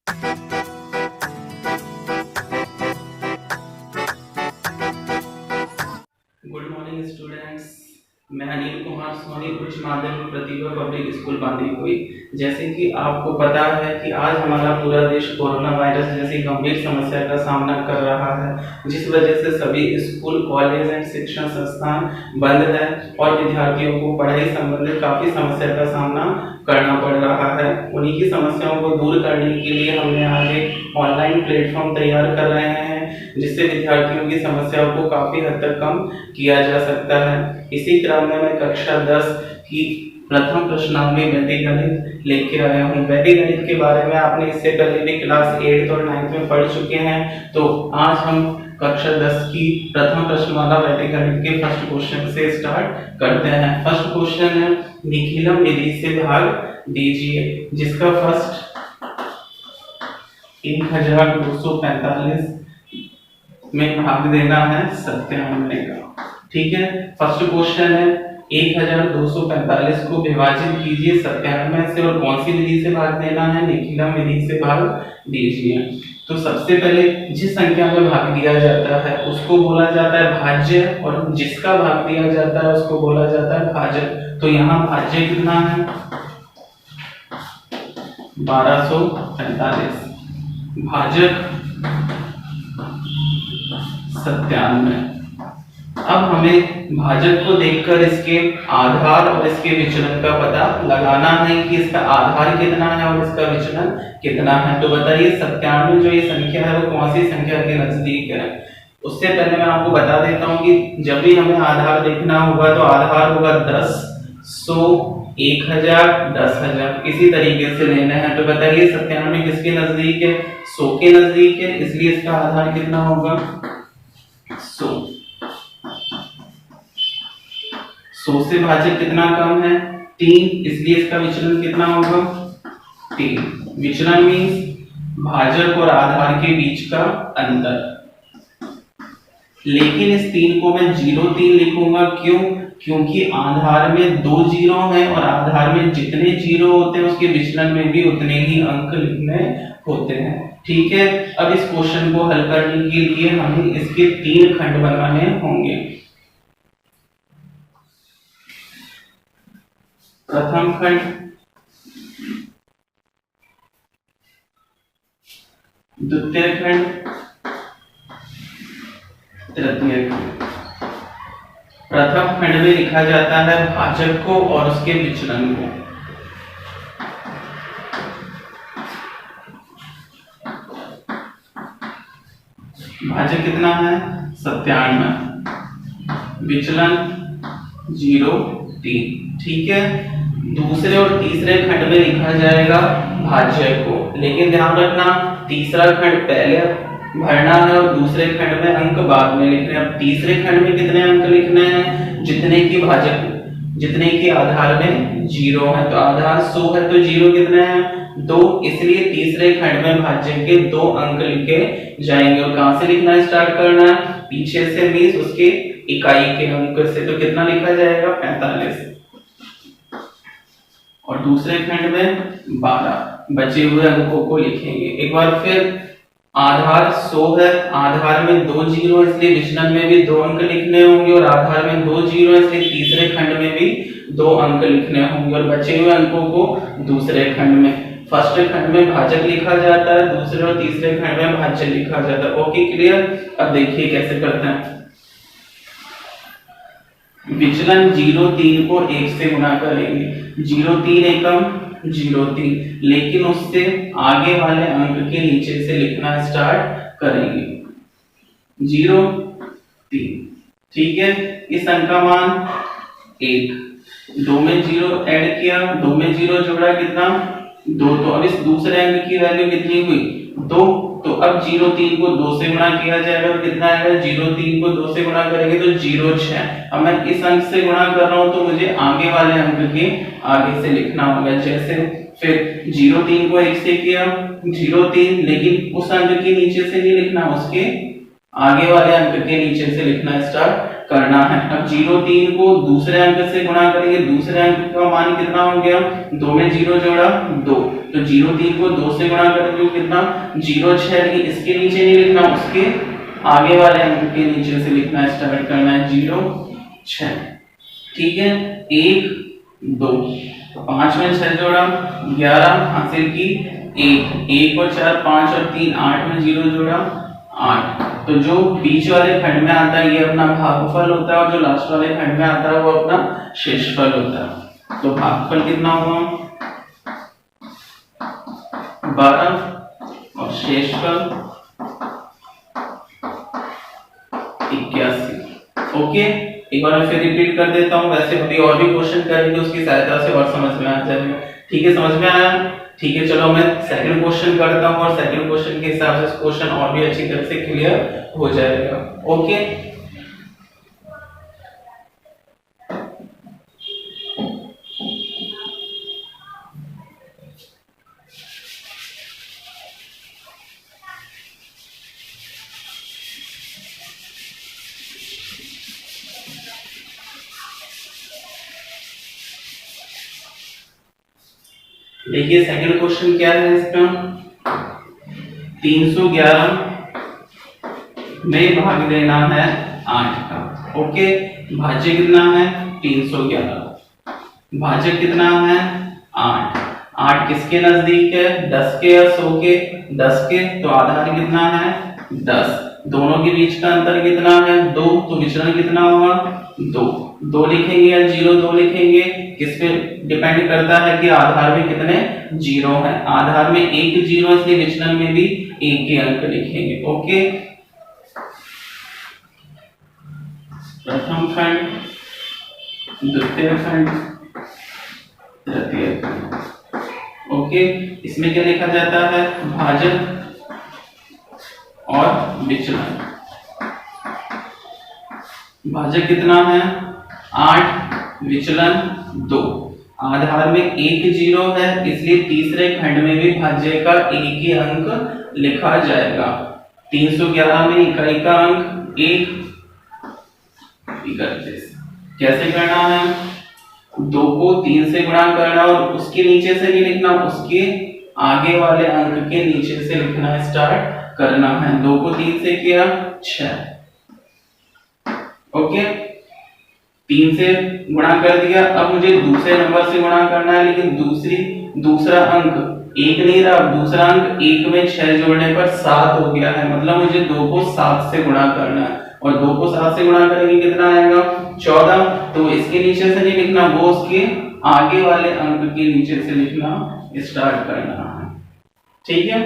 Good morning students. मैं अनिल कुमार सोनी उच्च माध्यमिक प्रतिभा पब्लिक स्कूल बांदीकुई। जैसे कि आपको पता है कि आज हमारा पूरा देश कोरोना वायरस जैसी गंभीर समस्या का सामना कर रहा है, जिस वजह से सभी स्कूल, कॉलेज एंड शिक्षण संस्थान बंद है और विद्यार्थियों को पढ़ाई संबंधित काफी समस्या का सामना करना पड़ रहा है। उन्हीं की समस्याओं को दूर करने के लिए हमने आज एक ऑनलाइन प्लेटफॉर्म तैयार कर रहे हैं, जिससे विद्यार्थियों की समस्याओं को काफी हद तक कम किया जा सकता है। इसी क्रम में मैं कक्षा 10 की प्रथम प्रश्नावली वैदिक गणित लेके आया हूँ। वैदिक गणित के बारे में आपने इससे पहले भी क्लास 8 और 9 में पढ़ चुके हैं, तो आज हम कक्षा 10 की प्रथम प्रश्नमाला वैदिक गणित के फर्स्ट क्वेश्चन से स्टार्ट करते हैं। फर्स्ट क्वेश्चन है, निखिलम विधि से भाग दीजिए, जिसका फर्स्ट 1245 में भाग देना है 97 का। ठीक है, फर्स्ट क्वेश्चन है 1245 को विभाजित कीजिए 97 से और कौन सी विधि से भाग देना है? निखिलम विधि से भाग दीजिए। तो सबसे पहले जिस संख्या में भाग दिया जाता है उसको बोला जाता है भाज्य, और जिसका भाग दिया जाता है उसको बोला जाता है भाजक। तो यहाँ भाज्य कितना है? 1245, भाजक 97। अब हमें भाजक को देखकर इसके आधार और इसके विचलन का पता लगाना है कि इसका आधार कितना है और इसका विचलन कितना है। तो बताइए 97 जो ये संख्या है वो कौन सी संख्या के नजदीक है? उससे पहले मैं आपको बता देता हूं कि जब भी हमें आधार देखना होगा तो आधार होगा 10, 100, 1000, 10000, इसी तरीके से लेना है। तो बताइए 97 किसके नजदीक है? 100 के नजदीक है, इसलिए इसका आधार कितना होगा? 100। 100 से भाजक कितना कम है? 3, इसलिए इसका विचलन कितना होगा? 3। विचलन मीन्स भाजक और आधार के बीच का अंतर। लेकिन इस 3 को मैं 0-3 लिखूंगा, क्यों? क्योंकि आधार में 2 जीरो हैं और आधार में जितने जीरो होते हैं उसके विचलन में भी उतने ही अंक लिखने होते हैं। ठीक है, अब इस क्वेश्चन को हल करने के लिए हमें इसके 3 खंड बनाने होंगे। प्रथम खंड, द्वितीय खंड, तृतीय खंड। प्रथम खंड में लिखा जाता है भाजक को और उसके विचलन को। भाजक कितना है? 97, विचलन 0-3। ठीक है, दूसरे और तीसरे खंड में लिखा जाएगा भाजक को, लेकिन ध्यान रखना तीसरा खंड पहले भरना है और दूसरे खंड में अंक बाद में लिखने हैं। अब तीसरे खंड में कितने अंक लिखने हैं? जितने की भाजक, जितने की आधार में 0 है। तो आधार 100 है तो 0 कितने हैं? 2, इसलिए तीसरे खंड में भाजक के 2 अंक लिखे जाएंगे। और कहां से लिखना स्टार्ट करना है? पीछे से, मींस उसके इकाई के अंक से। तो कितना लिखा जाएगा? 45। और दूसरे खंड में 12 बचे हुए अंकों को लिखेंगे। एक बार फिर, आधार 100 है, आधार में 2 जीरो है इसलिए विचलन में भी 2 अंक लिखने होंगे, और आधार में 2 जीरो है इसलिए तीसरे खंड में भी 2 अंक लिखने होंगे, और बचे हुए अंकों को दूसरे खंड में। फर्स्ट खंड में भाजक लिखा जाता है, दूसरे और तीसरे खंड में भाज्य लिखा जाता है। Okay, clear? अब देखिए कैसे करते हैं। विचलन 0-3 को 1 से गुणा करेंगे। 0-3 एकम 0-3, लेकिन उससे आगे वाले अंक के नीचे से लिखना स्टार्ट करेंगे 0-3। ठीक है, इस अंक का मान 1, 2 में 0 ऐड किया, 2 में 0 जोड़ा, कितना? 2। तो अब इस दूसरे अंक की वैल्यू कितनी हुई? 2। तो अब 0-3 को 2 से गुणा किया जाएगा तो कितना आएगा? 0-3 को 2 से गुणा करेंगे तो 0-6। अब मैं इस अंक से गुणा कर रहा हूं तो मुझे आगे वाले अंक के आगे से लिखना होगा। जैसे फिर 0-3 को 1 से किया, 0-3, लेकिन उस अंक के नीचे से नहीं लिखना, उसके आगे वाले अंक के नीचे से लिखना स्टार्ट करना है। अब 0-3 को दूसरे अंक से गुणा करेंगे, दूसरे अंक का मान कितना हो गया? 2 में 0 जोड़ा 2, तो 0 3 को 2 से गुणा करते हो कितना 0 6, लेकिन इसके नीचे नहीं लिखना, उसके आगे वाले अंक के नीचे से लिखना स्टार्ट करना है 0 6। ठीक है, 1 2, तो 5 में 6 जोड़ा 11 हासिल की 1, 1 और 4 5 और 3 8 में 0 जोड़ा 8। तो जो बीच वाले खंड में आता है ये अपना भागफल होता है और जो लास्ट वाले खंड में आता है वो अपना शेषफल होता है। तो भागफल कितना हुआ 12 और शेषफल 81। ओके, एक बार मैं फिर रिपीट कर देता हूँ, वैसे अभी और भी क्वेश्चन करेंगे उसकी सहायता से और समझ में आ जाएगा। ठीक है, समझ में आया? ठीक है, चलो मैं सेकंड क्वेश्चन करता हूँ और सेकंड क्वेश्चन के हिसाब से क्वेश्चन और भी अच्छी तरह से क्लियर हो जाएगा। ओके, देखिए सेकंड क्वेश्चन क्या है इसका, 311 में भाग देना है 8 का। ओके, भाज्य कितना है 311, भाजक कितना है 8। 8 किसके नजदीक है 10 के या 100 के 10 के, तो आधार कितना है 10। दोनों के बीच का अंतर कितना है 2, तो विचलन कितना होगा 2 लिखेंगे या 2 लिखेंगे, किस पे डिपेंड करता है कि आधार में कितने 0 है। आधार में 1 0 इसलिए विचलन में भी 1 के अंक लिखेंगे। ओके, प्रथम खंड, द्वितीय खंड, तृतीय खंड। ओके, इसमें क्या लिखा जाता है भाजक और विचलन। भाजक कितना है 8, विचलन 2। आधार में 1 0 है इसलिए तीसरे खंड में भी भाज्य का 1 ही अंक लिखा जाएगा। 311 में इकाई का अंक 1, 31। कैसे करना है 2 को 3 से गुणा करना और उसके नीचे से नहीं लिखना, उसके आगे वाले अंक के नीचे से लिखना स्टार्ट करना है। 2 को 3 से किया 6। ओके, 3 से गुणा कर दिया। अब मुझे दूसरे नंबर से गुणा करना है, लेकिन दूसरा अंक 1 नहीं रहा, दूसरा अंक 1 में 6 जोड़ने पर 7 हो गया है, मतलब मुझे 2 को 7 से गुणा करना है और 2 को 7 से गुणा करेंगे कितना आएगा 14। तो इसके नीचे से नहीं लिखना, वो उसके आगे वाले अंक के नीचे से लिखना स्टार्ट करना है। ठीक है,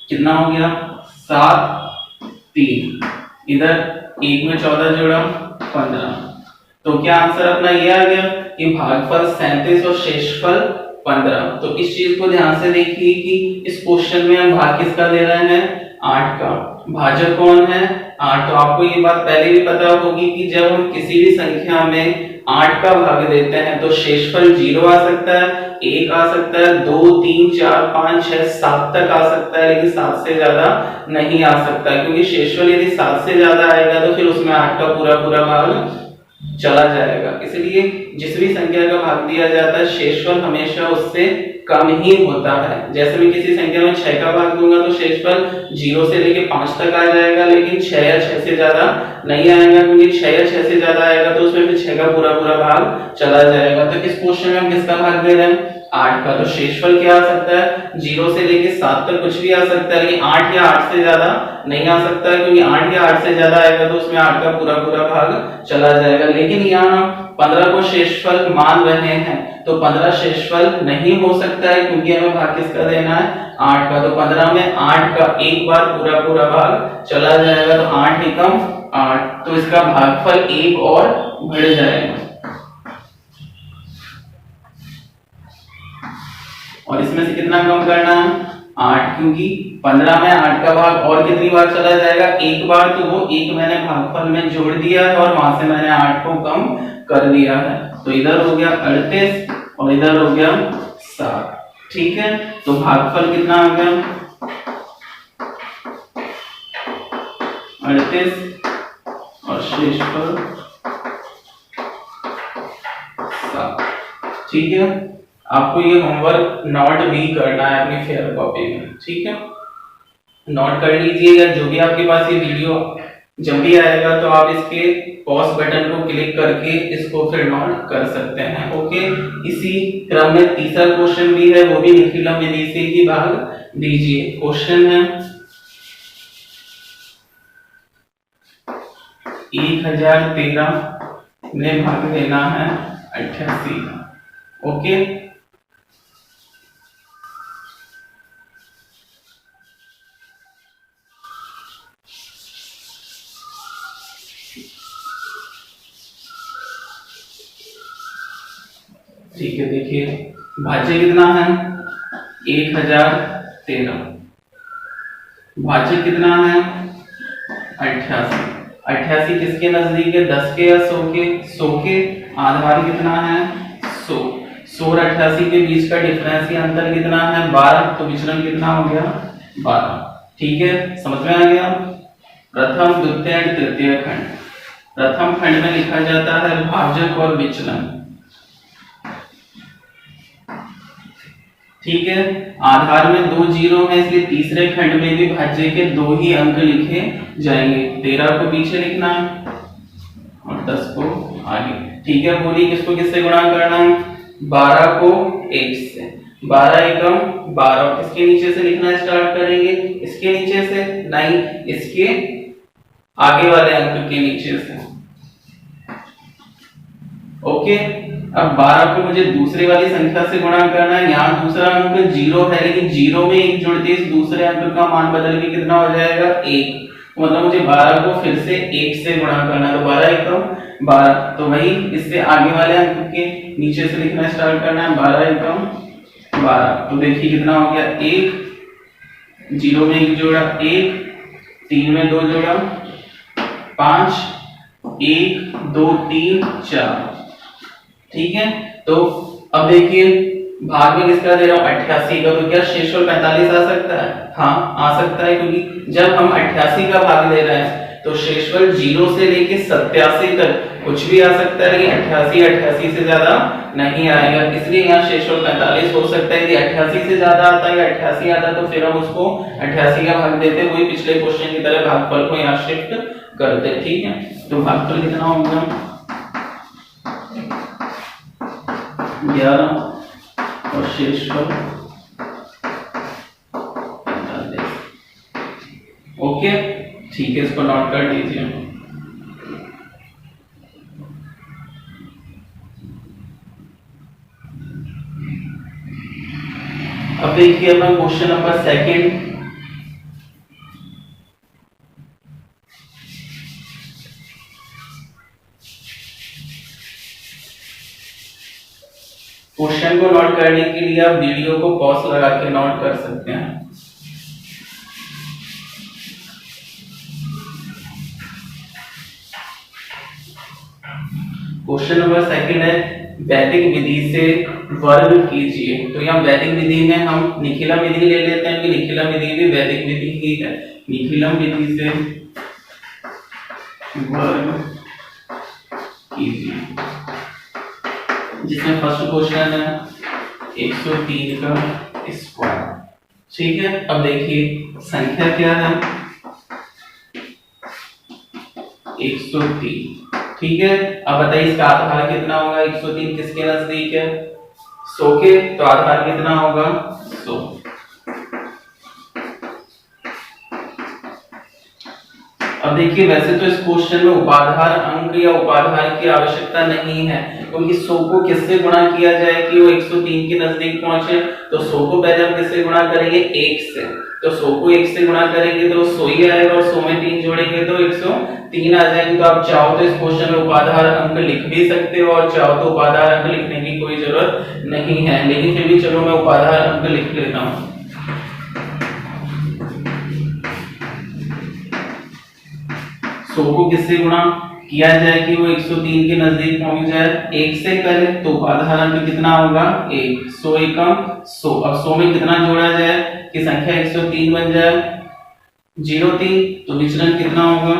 कितना हो गया 7 3, इधर 1 में 14 जोड़ा 15। तो क्या आंसर अपना ये आ गया कि भागफल 37 और शेषफल 15। तो इस चीज को ध्यान से देखिए कि इस क्वेश्चन में हम भाग किसका दे रहे हैं 8 का। भाजक कौन है 8। तो आपको ये बात पहले भी पता होगी कि जब हम किसी भी संख्या में 8 का भाग देते हैं तो शेषफल 0 आ सकता है, 1 आ सकता है, 2 3 4 5 6 7 तक आ सकता है, लेकिन 7 से ज्यादा नहीं आ सकता, क्योंकि शेषफल यदि 7 से ज्यादा आएगा तो फिर उसमें 8 का पूरा भाग चला जाएगा। इसलिए जिस भी संख्या का भाग दिया जाता है शेषफल हमेशा उससे कम ही होता है। जैसे मैं किसी संख्या में 6 का भाग दूंगा तो शेषफल 0 से लेके 5 तक आ जाएगा, लेकिन 6 या 6 से ज्यादा नहीं आएगा, क्योंकि 6 या 6 से ज्यादा आएगा तो उसमें फिर 6 का पूरा भाग चला जाएगा। तो इस क्वेश्चन में हम किसका भाग दे रहे हैं 8 का। तो शेषफल क्या आ सकता है 0 से लेके 7 तक कुछ भी आ सकता है, लेकिन 8 या 8 से ज्यादा नहीं आ सकता है, क्योंकि 8 या 8 से ज्यादा आएगा तो उसमें 8 का पूरा भाग चला जाएगा। लेकिन यहाँ 15 को शेषफल मान रहे हैं तो 15 शेषफल नहीं हो सकता है, क्योंकि हमें भाग किसका देना है 8 का। तो 15 में 8 का एक बार पूरा भाग चला जाएगा, तो 8 एकम 8, तो इसका भागफल 1 और बढ़ जाएगा। और इसमें से कितना कम करना है 8, क्योंकि 15 में 8 का भाग और कितनी बार चला जाएगा एक बार, तो वो 1 मैंने भागफल में जोड़ दिया है और वहां से मैंने 8 को कम कर दिया है। तो इधर हो गया 38 और इधर हो गया 7। ठीक है, तो भागफल कितना आ गया 38 और शेषफल 7। ठीक है, आपको ये होमवर्क नोट भी करना है अपनी फेयर कॉपी में, ठीक है, नोट कर लीजिएगा। जो भी आपके पास ये वीडियो जब भी आएगा तो आप इसके पॉज बटन को क्लिक करके इसको फिर नोट कर सकते हैं। ओके, इसी क्रम में तीसरा क्वेश्चन भी है, वो भी निखिलम विधि से ही भाग दीजिए। क्वेश्चन है 1013 में भाग देना है 88। ओके, ठीक है, देखिए भाज्य कितना है 1013, भाज्य कितना है 88। 88 किसके नजदीक है, 10 के या 100 के, 100 के। आधार कितना है 100, 100 और 88 के बीच का डिफरेंस या अंतर कितना है 12, तो विचलन कितना हो गया 12। ठीक है, समझ में आ गया। प्रथम द्वितीय और तृतीय खंड, प्रथम खंड में लिखा जाता है भाजक और विचलन, ठीक है। आधार में 2 जीरो है, इसलिए तीसरे खंड में भी भाज्य के 2 ही अंक लिखे जाएंगे। 13 को पीछे लिखना और 10 को आगे, ठीक है। बोलिए किसको किससे गुणा करना है, 12 को 1 से, 12 एकम 12, किसके नीचे से लिखना स्टार्ट करेंगे, इसके नीचे से नहीं, इसके आगे वाले अंक के नीचे से। ओके, अब 12 को मुझे दूसरे वाली संख्या से गुणा करना है। यहाँ दूसरा अंक 0 है, लेकिन 0 में 1 जोड़ते इस दूसरे अंक का मान बदल के कितना हो जाएगा 1, मतलब मुझे 12 को फिर से 1 से गुणा करना है, तो 12 एकम 12, तो वही इससे आगे वाले अंक के नीचे से लिखना स्टार्ट करना है, 12 एकम 12। तो देखिए कितना हो गया 1, 0 में 1 जोड़ा 1, 3 में 2 जोड़ा 5, 1 2 3 4, ठीक है। तो अब देखिए भाग में किसका दे रहा हूं 88 का, तो क्या शेषफल 45 आ सकता है, हाँ आ सकता है, क्योंकि जब हम 88 का भाग ले रहे हैं तो शेषफल 0 से लेके 87 तक कुछ भी आ सकता है, लेकिन 88 से ज्यादा नहीं आएगा, इसलिए यहाँ शेषफल 45 हो सकता है। यदि 88 से ज्यादा आता है या 88 आता है तो फिर हम उसको 88 का भाग देते, वही पिछले क्वेश्चन की तरह भागफल को यहाँ शिफ्ट करते, ठीक है। तो भागफल कितना होगा 11 और शेषफल 45। ओके, ठीक है, इसको नोट कर लीजिए। अब देखिए अपना क्वेश्चन नंबर सेकंड, क्वेश्चन को नोट करने के लिए आप वीडियो को पॉज लगा के नोट कर सकते हैं। क्वेश्चन नंबर सेकंड है वैदिक विधि से वर्ग कीजिए। तो यहाँ वैदिक विधि में हम निखिलम विधि ले लेते हैं, क्योंकि निखिलम विधि भी वैदिक विधि ही है। निखिलम विधि से वर्ग कीजिए, जिसमें फर्स्ट क्वेश्चन है 103 का स्क्वायर, ठीक है। अब देखिए संख्या क्या है 103, ठीक है। अब बताइए इसका आधार कितना होगा, 103 किसके नजदीक है 100 के, तो आधार कितना होगा 100। अब देखिए वैसे तो इस क्वेश्चन में उपाधार अंक या उपाधार की आवश्यकता नहीं है, क्योंकि 100 को किससे गुणा किया जाए कि वो 103 के नजदीक पहुंचे, तो 100 को पहले हम किससे गुणा करेंगे 1 से, तो 100 को 1 से गुणा करेंगे तो 100 ही आएगा, और 100 में 3 जोड़ेंगे तो 103 आ जाएंगे। तो आप चाहो तो इस क्वेश्चन में उपाधार अंक लिख भी सकते हो, और चाहो तो उपाधार अंक लिखने की कोई जरूरत नहीं है, लेकिन फिर भी चलो मैं उपाधार अंक लिख लेता हूँ। 100 को किससे गुणा किया जाए कि वो 103 के नजदीक पहुंच जाए, 1 से करें तो उपाधार अंक कितना होगा 1, 100 एकम 100। अब 100 में कितना जोड़ा जाए कि संख्या 103 बन जाए, 03, तो विचलन कितना होगा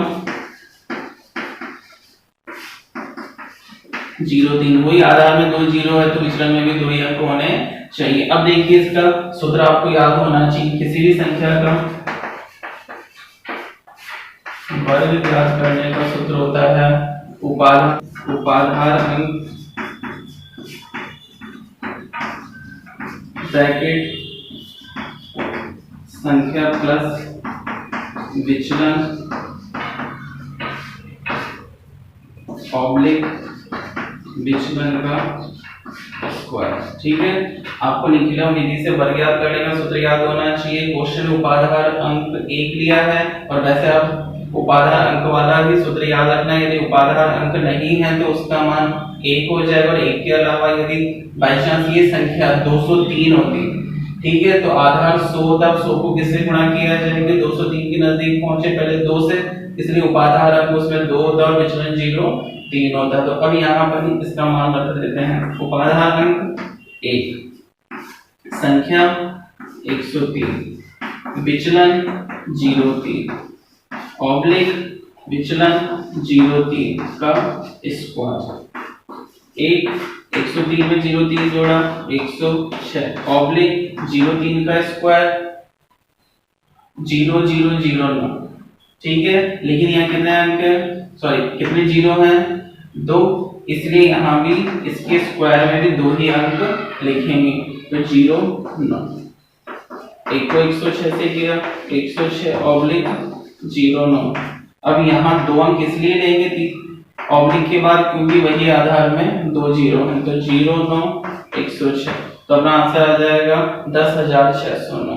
03, वही आधार में 2 जीरो है तो विचलन में भी 2 ही अंक होने चाहिए। अब देखिए इसका सूत्र आपको याद होना चाहिए, किसी भी संख्या का वर्ग ज्ञात करने का सूत्र होता है उपाधार अंक ब्रैकेट संख्या प्लस विचलन ऑब्लिक विचलन का स्क्वायर। ठीक है, आपको निखिला विधि से वर्ग ज्ञात करने का सूत्र याद होना चाहिए। क्वेश्चन में उपाधार अंक 1 लिया है और वैसे आप उपाधार अंक वाला भी सूत्र याद रखना है। यदि उपाधार अंक नहीं है तो उसका मान 1 हो जाएगा और 1 के अलावा यदि बाई चांस ये संख्या 203 होती, ठीक है, तो आधार 100 होता है, 100 को किससे गुणा किया जाएगा, 203 के नजदीक पहुंचे पहले 2 से, इसलिए उपाधार अंक उसमें 2 होता है और विचलन 03 होता है। तो अब यहाँ पर इसका मान रख देते हैं उपाधार अंक 1, संख्या 103, विचलन 03 ऑब्लिक विचलन 03 का स्क्वायर। 103 में 03 जोड़ा 106 ऑब्लिक 03 का स्क्वायर 0009। ठीक है, लेकिन यहाँ कितने अंक है, सॉरी कितने जीरो हैं, 2, इसलिए यहाँ भी इसके स्क्वायर में भी 2 ही अंक लिखेंगे, तो 09। एक को 106 से किया 106 ऑब्लिक 09। अब यहाँ 2 अंक इसलिए लेंगे ऑब्लिक के बाद क्योंकि वही आधार में 2 जीरो है, तो 09 106, तो अपना आंसर आ जाएगा 10,609।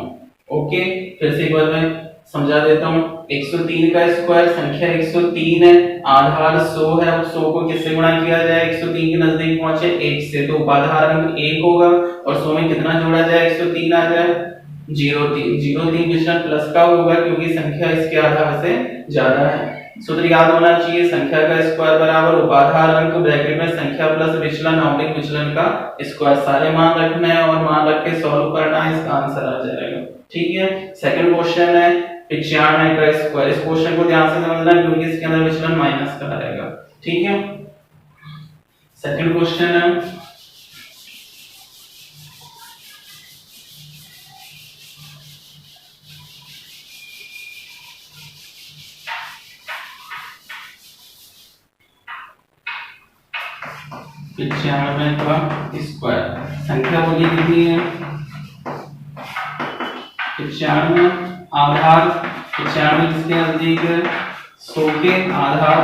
ओके, फिर से एक बार मैं समझा देता हूँ। 103 का स्क्वायर संख्या 103 है, आधार 100 है, 100 को किससे गुणा किया जाए, 103 के नजदीक पहुंचे 1 से, तो उपाधार अंक 1 होगा और 100 में कितना जोड़ा जाए, 103 आ जाए 03 विचलन प्लस का होगा क्योंकि संख्या इसके आधार से ज्यादा है। सूत्र याद होना चाहिए, संख्या का स्क्वायर बराबर उपाधार अंक ब्रैकेट में संख्या प्लस विचलन ऑब्लिक विचलन का स्क्वायर। सारे मान रखने हैं और मान रख के सॉल्व करना है, इसका आंसर आ जाएगा। ठीक है, सेकंड क्वेश्चन है 95 का स्क्वायर। इस क्वेश्चन को ध्यान से समझना क्योंकि इसके अंदर विचलन माइनस का रहेगा। ठीक है, सेकंड क्वेश्चन है 95 का स्क्वायर। संख्या बोली कितनी है, 95 आधार 95 किसके नजदीक है, 100 के आधार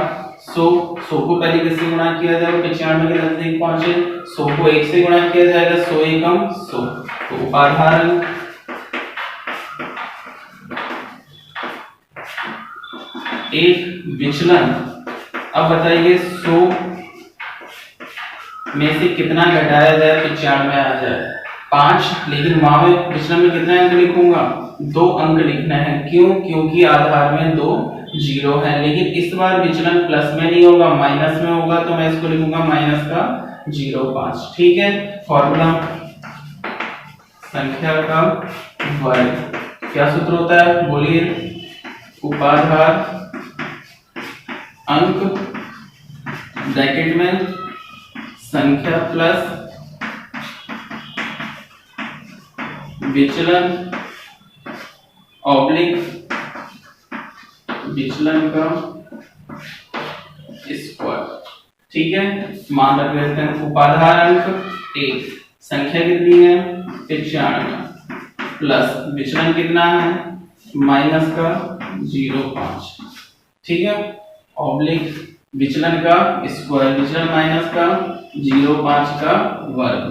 100 को पहले किससे गुणा किया जाएगा, 95 के नजदीक पहुंचे 100 को 1 से गुणा किया जाएगा, 100 एकम 100, तो उपाधार एक विचलन। अब बताइए 100 में से कितना घटाया जाए 95 आ जाए 5, लेकिन वहां में विचलन में कितना अंक लिखूंगा, 2 अंक लिखना है। क्यों, क्योंकि आधार में 2 जीरो है, लेकिन इस बार विचलन प्लस में नहीं होगा माइनस में होगा, तो मैं इसको लिखूंगा माइनस का 0.5। ठीक है, फॉर्मूला संख्या का वर्ग, क्या सूत्र होता है बोलिए, उपाधार अंक ब्रैकेट में संख्या प्लस विचलन ऑब्लिक विचलन का स्क्वायर। ठीक है, मान रख लेते हैं उपाधार अंक 1, संख्या कितनी है 95 प्लस विचलन कितना है माइनस का 0.5। ठीक है, ऑब्लिक विचलन का स्क्वायर, विचलन माइनस का 0.5 का वर्ग,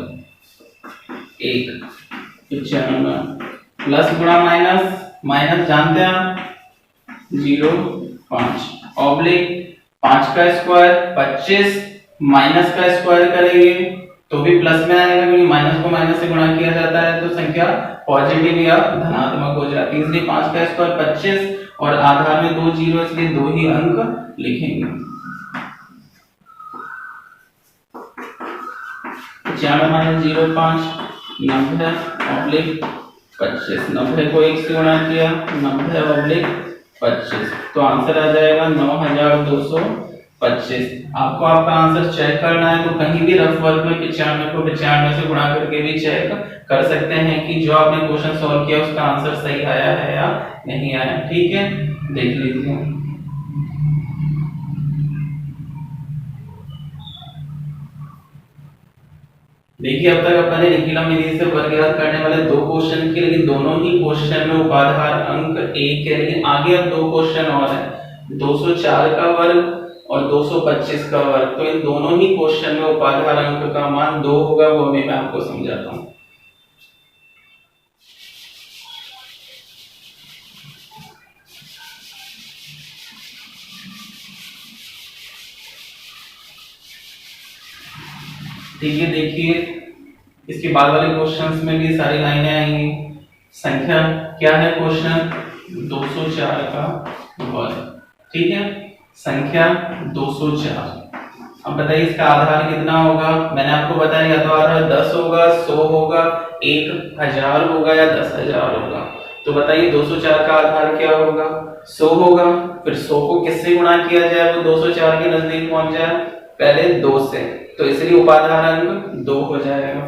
1 95 प्लस गुणा माइनस, माइनस जानते हैं 0.5 ऑब्लिक 5 का स्क्वायर 25 माइनस का स्क्वायर करेंगे तो भी प्लस में आएगा क्योंकि माइनस को माइनस से गुणा किया जाता है तो संख्या पॉजिटिव या धनात्मक हो जाती है, इसलिए 5 का स्क्वायर 25 और आधार में 2 जीरो, इसलिए 2 ही अंक लिखेंगे। 95 माइनस 0.5 90 ऑब्लिक 25, 90 को 1 से गुणा किया 90 ऑब्लिक 25, तो आंसर आ जाएगा 9250। 25। आपको आपका आंसर चेक करना है तो कहीं भी रफ वर्क में 95 को 95 से गुणा करके भी चेक कर सकते हैं कि जो आपने क्वेश्चन सॉल्व किया उसका आंसर सही आया है या नहीं आया। ठीक है, देख लीजिए। देखिए अब तक अपन ने निखिलम विधि से वर्ग याद करने वाले दो क्वेश्चन किए, लेकिन दोनों ही क्वेश्चन में उपाधार अंक एक है। लेकिन आगे अब दो क्वेश्चन और है, 204 का वर्ग और 225 का वर्ग। तो इन दोनों ही क्वेश्चन में उपाधार अंक का मान 2 होगा, वो भी मैं आपको समझाता हूँ। ठीक है, देखिए इसके बाद वाले क्वेश्चंस में भी सारी लाइनें आएंगी। संख्या क्या है, क्वेश्चन 204 का वर्ग। ठीक है, संख्या 204। अब बताइए इसका आधार कितना होगा। मैंने आपको बताया या तो आधार 10 होगा, 100 होगा, 1000 होगा या 10,000 होगा। तो बताइए 204 का आधार क्या होगा, 100 होगा। फिर 100 को किससे गुणा किया जाए वो 204 के नजदीक पहुंच जाए, पहले 2 से, तो इसलिए उपाधार अंक 2 हो जाएगा।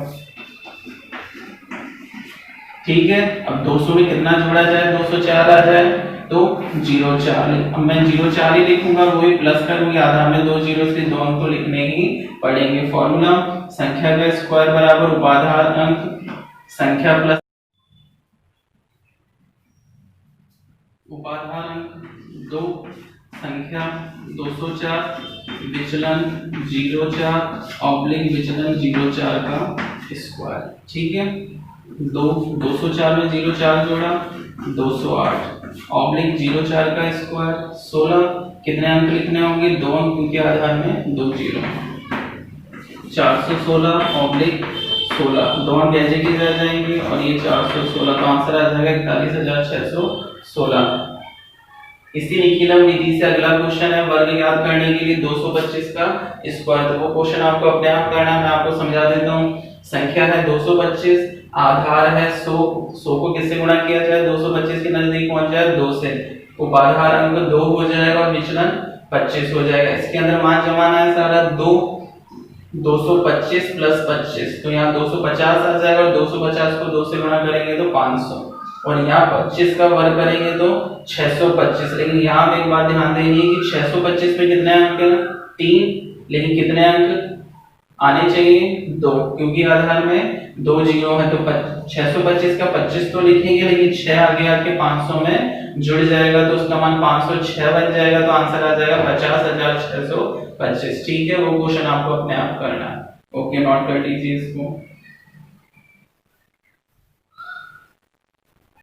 ठीक है, अब 200 में कितना जोड़ा जाए, 204 आ जाए तो 0,4। अब मैं 0,4 ही लिखूंगा, वो भी प्लस करूंगी, आधार में 2 जीरो से 2 अंक तो लिखने ही पड़ेंगे। फॉर्मूला संख्या का स्क्वायर बराबर उपाधार अंक संख्या प्लस उपाधार अंक 2 संख्या 204 विचलन 0,4 ऑब्लिक विचलन 0,4 का स्क्वायर। ठीक है, 204 में 0,4 जोड़ा 208 ऑब्लिक 0,4 का स्क्वायर 16। कितने अंक लिखने होंगे, 2 अंक, क्योंकि आधार में 2 जीरो। 416 ऑब्लिक 16, 2 अंक ऐसे की रह जाएंगे और ये 416, तो आंसर आ जाएगा 41,616। इसी निखिलम विधि से अगला क्वेश्चन है वर्ग याद करने के लिए 225 का स्क्वायर। तो वो क्वेश्चन आपको अपने आप करना है, मैं आपको समझा देता हूँ। संख्या है 225, आधार है 100, 100 को किससे गुणा किया जाए, 225 के नजदीक पहुंच जाए 2 से, उपाधार अंक 2 हो जाएगा और विचलन 25 हो जाएगा। इसके अंदर मान जमाना है सारा 225 प्लस 25, तो यहाँ 250 आ जाएगा और 250 को 2 से गुणा करेंगे तो 500, और यहाँ 25 का वर्ग करेंगे तो 625। लेकिन यहाँ पे एक बात ध्यान देनी है कि 625 में कितने अंक, 3, लेकिन कितने अंक आने चाहिए, 2, क्योंकि आधार में 2 जीरो है। तो 625 का 25 तो लिखेंगे, लेकिन 6 आगे आके 500 में जुड़ जाएगा तो उसका मान 506 बन जाएगा, तो आंसर आ जाएगा 50,625। ठीक है, वो क्वेश्चन आपको अपने आप करना है। ओके, नोट कर लीजिए इसको।